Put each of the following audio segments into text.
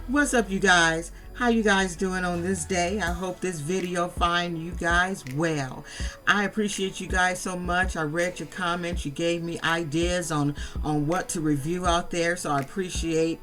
What's up, you guys? How you guys doing on this day? I hope this video find you guys well. I appreciate you guys so much. I read your comments. You gave me ideas on what to review out there, so I appreciate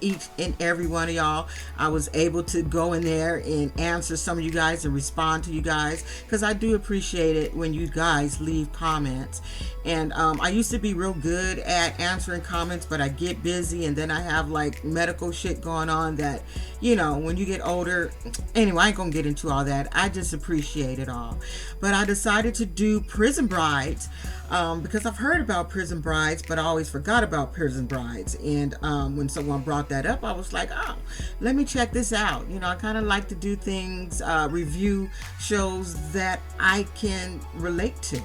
each and every one of y'all. I was able to go in there and answer some of you guys and respond to you guys, because I do appreciate it when you guys leave comments. And I used to be real good at answering comments, but I get busy and then I have like medical shit going on that, you know, when you get older. Anyway, I ain't gonna get into all that. I just appreciate it all. But I decided to do Prison Brides because I've heard about Prison Brides, but I always forgot about Prison Brides. And when someone brought that up, I was like, oh, let me check this out. You know, I kind of like to do things, review shows that I can relate to.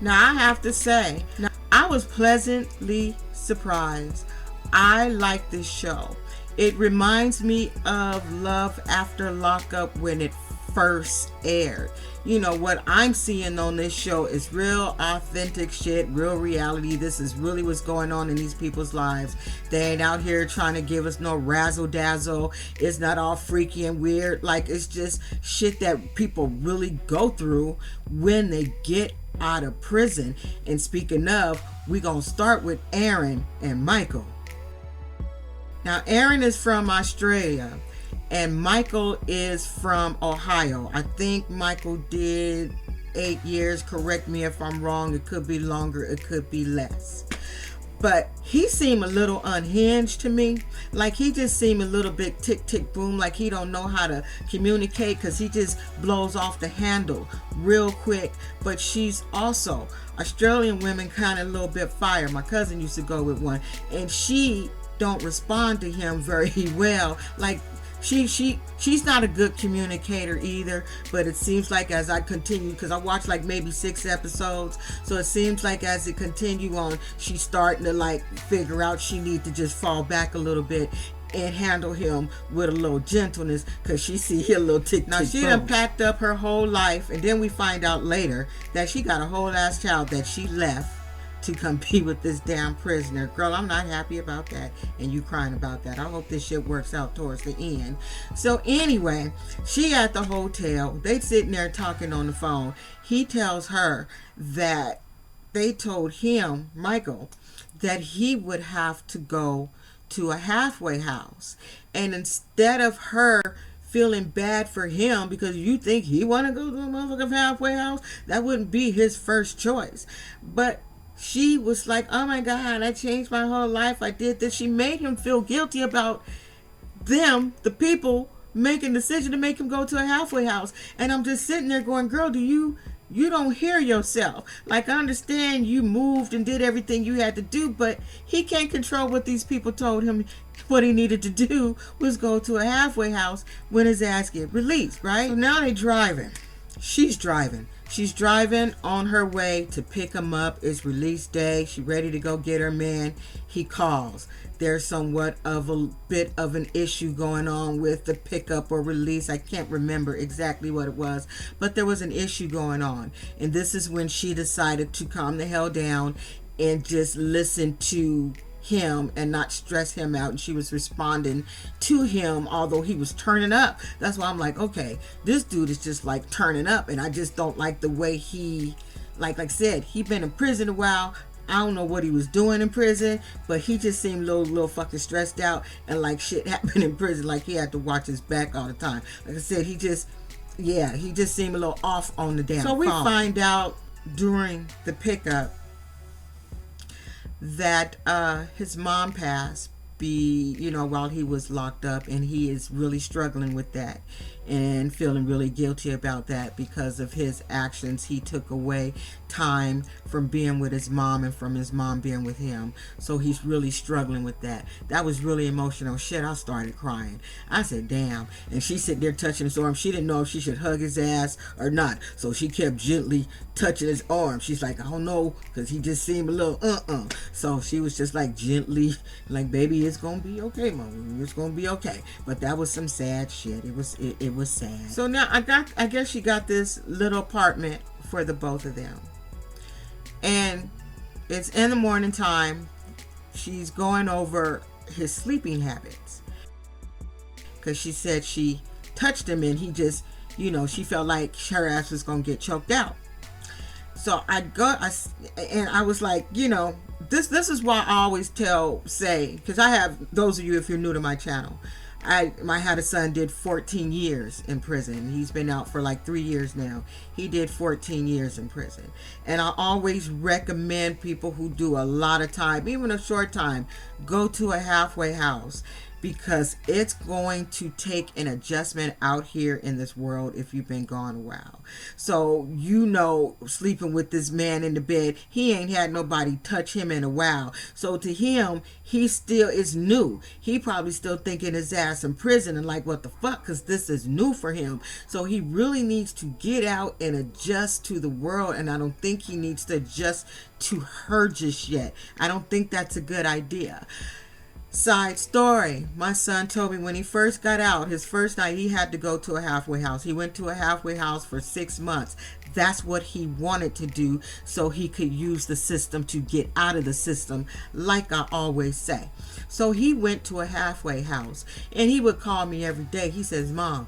Now, I have to say, I was pleasantly surprised. I like this show. It reminds me of Love After Lockup when it first aired. You know, what I'm seeing on this show is real authentic shit, real reality. This is really what's going on in these people's lives. They ain't out here trying to give us no razzle dazzle. It's not all freaky and weird. Like, it's just shit that people really go through when they get out of prison. And speaking of, we gonna start with ERIN and Michael. Now, ERIN is from Australia and Michael is from Ohio. I think Michael did 8 years. Correct me if I'm wrong. It could be longer, it could be less. But he seemed a little unhinged to me. Like, he just seemed a little bit tick tick boom, like he don't know how to communicate, because he just blows off the handle real quick. But she's also, Australian women kind of a little bit fire. My cousin used to go with one, and she don't respond to him very well. Like, she's not a good communicator either. But it seems like as I continue, because I watched like maybe 6 episodes, so it seems like as it continue on, she's starting to like figure out she need to just fall back a little bit and handle him with a little gentleness, because she see he a little tick. Now, she done packed up her whole life, and then we find out later that she got a whole ass child that she left to come be with this damn prisoner. Girl, I'm not happy about that, and you crying about that. I hope this shit works out towards the end. So anyway, she at the hotel, they sitting there talking on the phone. He tells her that they told him, Michael, that he would have to go to a halfway house, and instead of her feeling bad for him because you think he want to go to a motherfucking halfway house, that wouldn't be his first choice. But she was like, oh my God, I changed my whole life. I did this. She made him feel guilty about them, the people, making a decision to make him go to a halfway house. And I'm just sitting there going, girl, you don't hear yourself. Like, I understand you moved and did everything you had to do, but he can't control what these people told him. What he needed to do was go to a halfway house when his ass get released, right? So now they driving. She's driving. She's driving on her way to pick him up. It's release day. She ready to go get her man. He calls. There's somewhat of a bit of an issue going on with the pickup or release. I can't remember exactly what it was, but there was an issue going on. And this is when she decided to calm the hell down and just listen to him and not stress him out. And she was responding to him, although he was turning up. That's why I'm like, okay, this dude is just like turning up, and I just don't like the way he, like I said, he been in prison a while. I don't know what he was doing in prison, but he just seemed a little fucking stressed out, and like shit happened in prison, like he had to watch his back all the time. Like I said, he just seemed a little off on the damn phone. So we find out during the pickup that his mom passed while he was locked up, and he is really struggling with that and feeling really guilty about that because of his actions. He took away time from being with his mom and from his mom being with him, so he's really struggling with that. That was really emotional shit. I started crying. I said, damn. And she sitting there touching his arm. She didn't know if she should hug his ass or not, so she kept gently touching his arm. She's like, I don't know, because he just seemed a little so she was just like gently like, baby, it's gonna be okay, mom, it's gonna be okay. But that was some sad shit. It was sad. So now I guess she got this little apartment for the both of them, and it's in the morning time. She's going over his sleeping habits, because she said she touched him and he just, she felt like her ass was gonna get choked out. So I was like, this is why I always say, because I have, those of you, if you're new to my channel, I had a son did 14 years in prison. He's been out for like 3 years now. He did 14 years in prison. And I always recommend people who do a lot of time, even a short time, go to a halfway house, because it's going to take an adjustment out here in this world if you've been gone a while. So, sleeping with this man in the bed, he ain't had nobody touch him in a while. So to him, he still is new. He probably still thinking his ass in prison and like, what the fuck, because this is new for him. So he really needs to get out and adjust to the world, and I don't think he needs to adjust to her just yet. I don't think that's a good idea. Side story, my son told me when he first got out, his first night, he had to go to a halfway house. He went to a halfway house for 6 months. That's what he wanted to do, so he could use the system to get out of the system, like I always say. So he went to a halfway house, and he would call me every day. He says, Mom,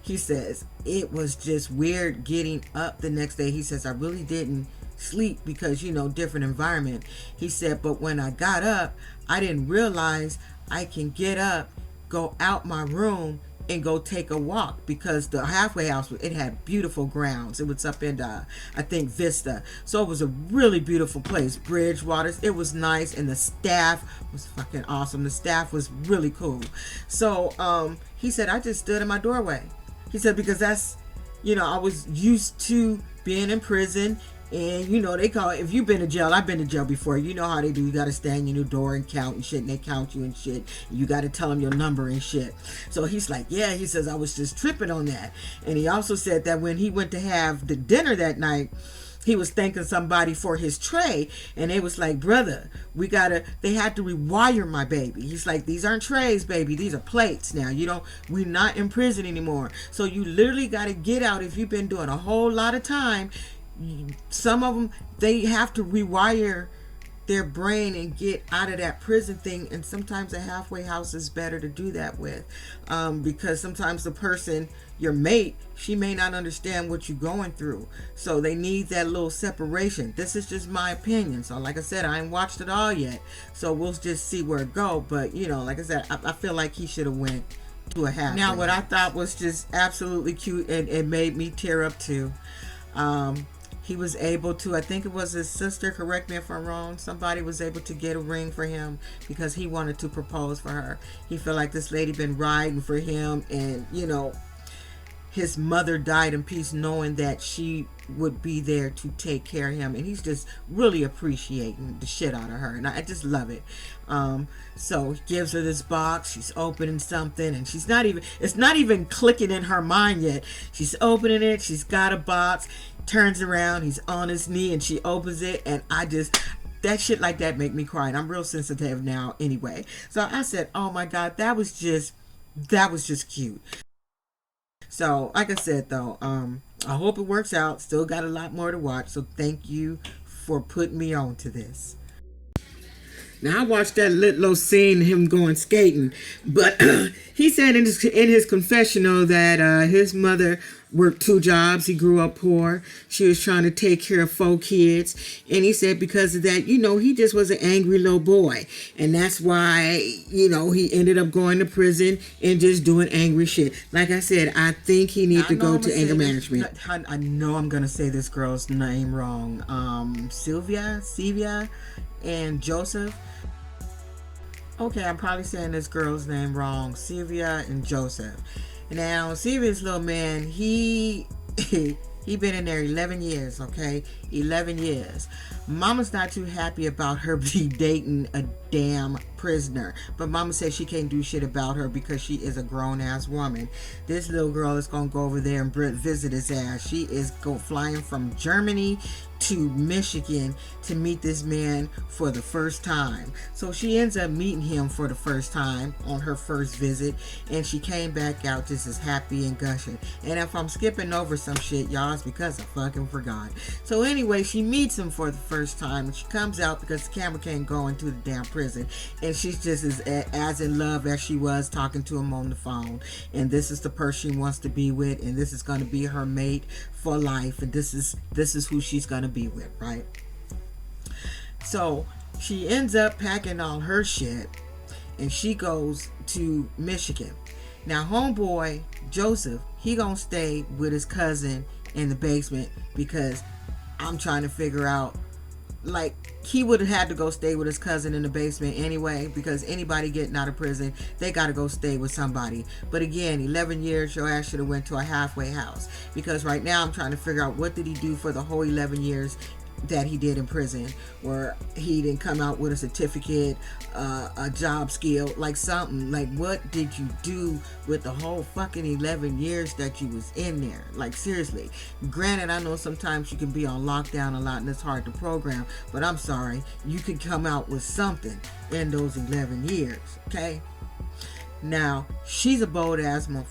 he says, it was just weird getting up the next day. He says, I really didn't sleep because, different environment. He said, but when I got up, I didn't realize I can get up, go out my room, and go take a walk, because the halfway house, it had beautiful grounds. It was up in I think Vista, so it was a really beautiful place. Bridgewater, it was nice, and the staff was fucking awesome. The staff was really cool. So he said, I just stood in my doorway. He said, because that's, I was used to being in prison. And they call it, if you've been to jail, I've been to jail before, you know how they do. You got to stand in your door and count and shit, and they count you and shit. And you got to tell them your number and shit. So he's like, yeah, he says, I was just tripping on that. And he also said that when he went to have the dinner that night, he was thanking somebody for his tray, and they was like, brother, they had to rewire my baby. He's like, these aren't trays, baby, these are plates now. We're not in prison anymore. So you literally got to get out. If you've been doing a whole lot of time, some of them, they have to rewire their brain and get out of that prison thing. And sometimes a halfway house is better to do that with, because sometimes the person, your mate, she may not understand what you're going through, so they need that little separation. This is just my opinion. So like I said, I ain't watched it all yet, so we'll just see where it go. But like I said, I feel like he should have went to a halfway. Now what I thought was just absolutely cute, and it made me tear up too, he was able to, I think it was his sister, correct me if I'm wrong, somebody was able to get a ring for him because he wanted to propose for her. He felt like this lady been riding for him, and his mother died in peace knowing that she would be there to take care of him, and he's just really appreciating the shit out of her, and I just love it. So he gives her this box, she's opening something, and it's not even clicking in her mind yet. She's opening it, she's got a box, turns around, he's on his knee, and she opens it, and that shit like that make me cry, and I'm real sensitive now anyway. So I said, oh my God, that was just cute. So like I said though, I hope it works out. Still got a lot more to watch, so thank you for putting me on to this. Now I watched that little scene, him going skating, but he said in his confessional that his mother worked 2 jobs. He grew up poor. She was trying to take care of 4 kids, and he said because of that, he just was an angry little boy, and that's why he ended up going to prison and just doing angry shit. Like I said, I think he needs to go to anger management. I know I'm gonna say this girl's name wrong. SVEA, and Joseph. Okay, I'm probably saying this girl's name wrong. SVEA and Joseph. Now, SVEA's little man, he been in there 11 years, okay? 11 years. Mama's not too happy about her be dating a damn prisoner, but Mama says she can't do shit about her because she is a grown-ass woman. This little girl is gonna go over there and visit his ass. She is flying from Germany to Michigan to meet this man for the first time. So she ends up meeting him for the first time on her first visit, and she came back out just as happy and gushing. And if I'm skipping over some shit, y'all, it's because I fucking forgot. So anyway, she meets him for the first time, and she comes out because the camera can't go into the damn prison, and and she's just as in love as she was talking to him on the phone. And this is the person she wants to be with, and this is going to be her mate for life, and this is who she's going to be with, right? So she ends up packing all her shit, and she goes to Michigan. Now homeboy Joseph, he gonna stay with his cousin in the basement, because I'm trying to figure out, like, he would have had to go stay with his cousin in the basement anyway, because anybody getting out of prison, they got to go stay with somebody. But again, 11 years, your ass should have went to a halfway house, because right now I'm trying to figure out, what did he do for the whole 11 years that he did in prison, where he didn't come out with a certificate, a job skill, like something. Like, what did you do with the whole fucking 11 years that you was in there? Like, seriously. Granted, I know sometimes you can be on lockdown a lot and it's hard to program, but I'm sorry, you could come out with something in those 11 years, okay? Now, she's a bold ass motherfucker.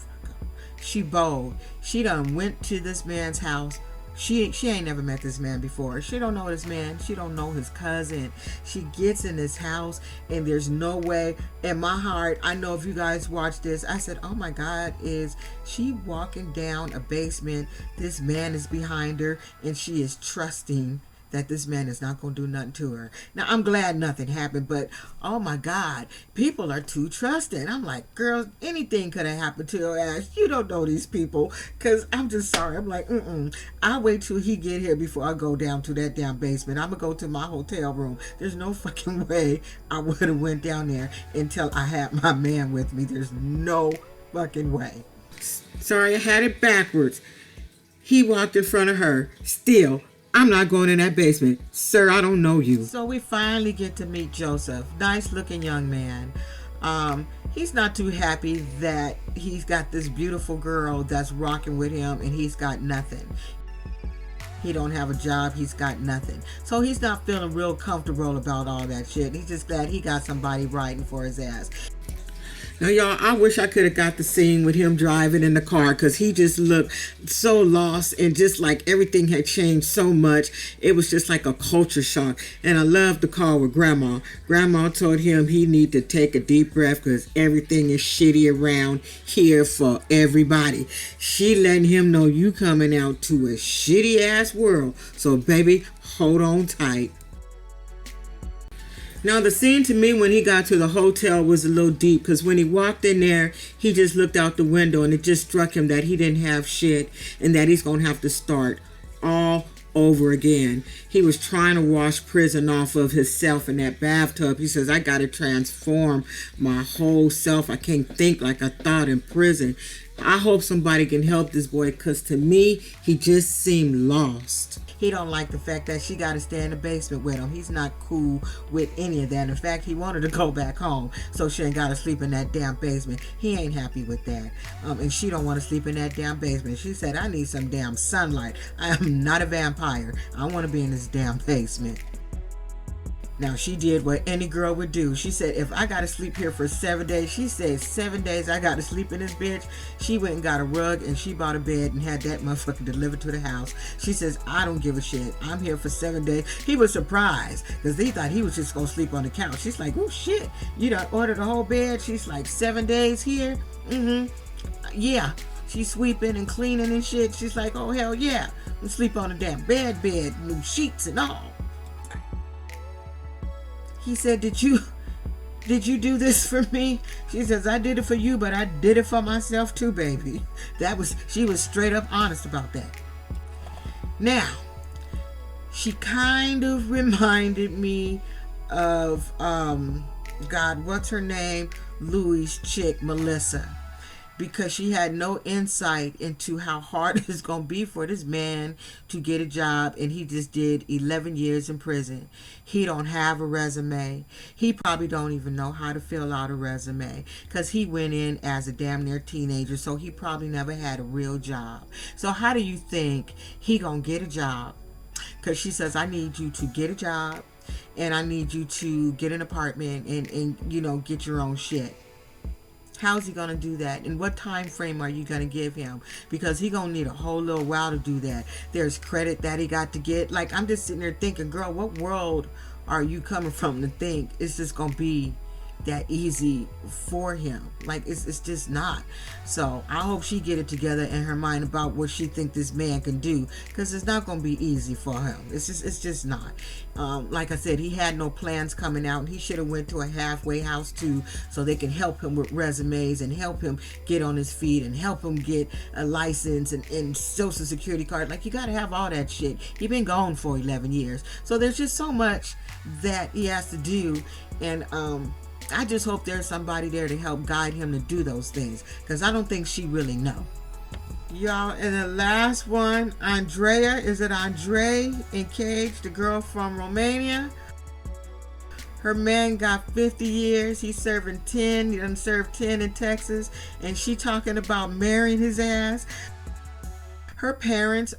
She bold. She done went to this man's house. She ain't never met this man before. She don't know this man. She don't know his cousin. She gets in this house, and there's no way. In my heart, I know if you guys watch this, I said, oh my God, is she walking down a basement? This man is behind her, and she is trusting that this man is not going to do nothing to her. Now, I'm glad nothing happened, but oh my God, people are too trusting. I'm like, girl, anything could have happened to your ass. You don't know these people, because I'm just sorry. I'm like, I'll wait till he get here before I go down to that damn basement. I'm going to go to my hotel room. There's no fucking way I would have went down there until I had my man with me. There's no fucking way. Sorry, I had it backwards. He walked in front of her. Still, I'm not going in that basement. Sir, I don't know you. So we finally get to meet Joseph. Nice looking young man. He's not too happy that he's got this beautiful girl that's rocking with him, and he's got nothing. He don't have a job. He's got nothing. So he's not feeling real comfortable about all that shit. He's just glad he got somebody riding for his ass. Now, y'all, I wish I could have got the scene with him driving in the car, because he just looked so lost, and just like everything had changed so much. It was just like a culture shock. And I loved the call with Grandma. Grandma told him he need to take a deep breath, because everything is shitty around here for everybody. She letting him know you coming out to a shitty ass world. So, baby, hold on tight. Now, the scene to me when he got to the hotel was a little deep, because when he walked in there, he just looked out the window, and it just struck him that he didn't have shit, and that he's going to have to start all over again. He was trying to wash prison off of himself in that bathtub. He says, I got to transform my whole self. I can't think like I thought in prison. I hope somebody can help this boy, because to me, he just seemed lost. He don't like the fact that she got to stay in the basement with him. He's not cool with any of that. In fact, he wanted to go back home so she ain't got to sleep in that damn basement. He ain't happy with that. And she don't want to sleep in that damn basement. She said, I need some damn sunlight. I am not a vampire. I want to be in this damn basement. Now, she did what any girl would do. She said, if I got to sleep here for 7 days, she said 7 days I got to sleep in this bitch. She went and got a rug, and she bought a bed and had that motherfucker delivered to the house. She says, I don't give a shit. I'm here for 7 days. He was surprised, because he thought he was just going to sleep on the couch. She's like, oh shit, you done ordered a whole bed? She's like, 7 days here? Yeah. She's sweeping and cleaning and shit. She's like, oh hell yeah. I'm sleep on a damn bed, new sheets and all. He said, did you do this for me? She says, I did it for you, but I did it for myself too, baby. She was straight up honest about that. Now, she kind of reminded me of, God, what's her name? Louis' chick, Melissa. Because she had no insight into how hard it's going to be for this man to get a job, and he just did 11 years in prison. He don't have a resume. He probably don't even know how to fill out a resume, because he went in as a damn near teenager, so he probably never had a real job. So how do you think he going to get a job? Because she says, I need you to get a job, and I need you to get an apartment and you know, get your own shit. How's he going to do that? And what time frame are you going to give him? Because he going to need a whole little while to do that. There's credit that he got to get. Like, I'm just sitting there thinking, girl, what world are you coming from to think it's just going to be that easy for him. Like it's just not. So I hope she get it together in her mind about what she think this man can do, because it's not going to be easy for him. It's just not. Like I said, he had no plans coming out, and he should have went to a halfway house too, so they can help him with resumes and help him get on his feet and help him get a license and social security card. Like, you got to have all that shit. He been gone for 11 years, so there's just so much that he has to do. And I just hope there's somebody there to help guide him to do those things, because I don't think she really know. Y'all, and the last one, ANDREEA, is it Andrei in Cage, the girl from Romania? Her man got 50 years. He's serving 10. He done served 10 in Texas. And she talking about marrying his ass. Her parents,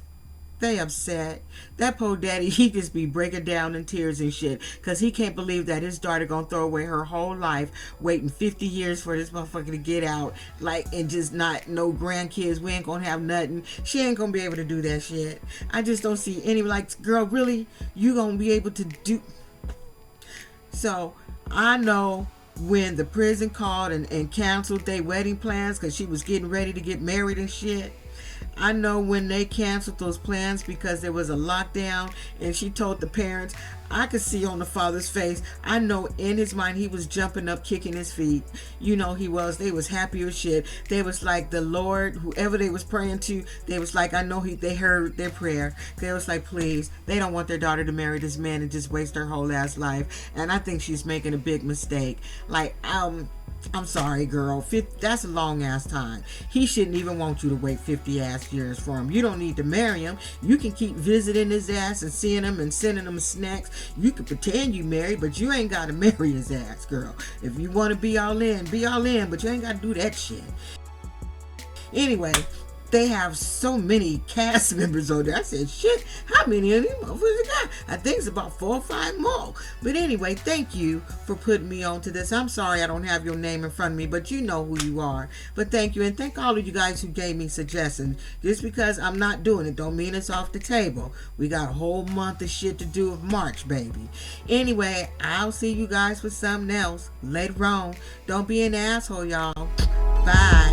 they upset. That poor daddy, he just be breaking down in tears and shit, because he can't believe that his daughter gonna throw away her whole life waiting 50 years for this motherfucker to get out, like, and just not no grandkids. We ain't gonna have nothing. She ain't gonna be able to do that shit. I just don't see any, like, girl, really, you gonna be able to do? So I know when the prison called and canceled their wedding plans because she was getting ready to get married and shit, I know when they canceled those plans because there was a lockdown, and she told the parents, I could see on the father's face, I know in his mind he was jumping up, kicking his feet. You know he was. They was happy as shit. They was like, the Lord, whoever they was praying to, they was like, I know they heard their prayer. They was like, please, they don't want their daughter to marry this man and just waste her whole ass life. And I think she's making a big mistake. Like, I'm sorry, girl. That's a long ass time. He shouldn't even want you to wait 50 ass years for him. You don't need to marry him. You can keep visiting his ass and seeing him and sending him snacks. You can pretend you married, but you ain't got to marry his ass, girl. If you want to be all in, but you ain't got to do that shit. Anyway, they have so many cast members on there. I said, shit, how many of these motherfuckers got? I think it's about 4 or 5 more. But anyway, thank you for putting me on to this. I'm sorry I don't have your name in front of me, but you know who you are. But thank you, and thank all of you guys who gave me suggestions. Just because I'm not doing it don't mean it's off the table. We got a whole month of shit to do of March, baby. Anyway, I'll see you guys for something else later on. Don't be an asshole, y'all. Bye.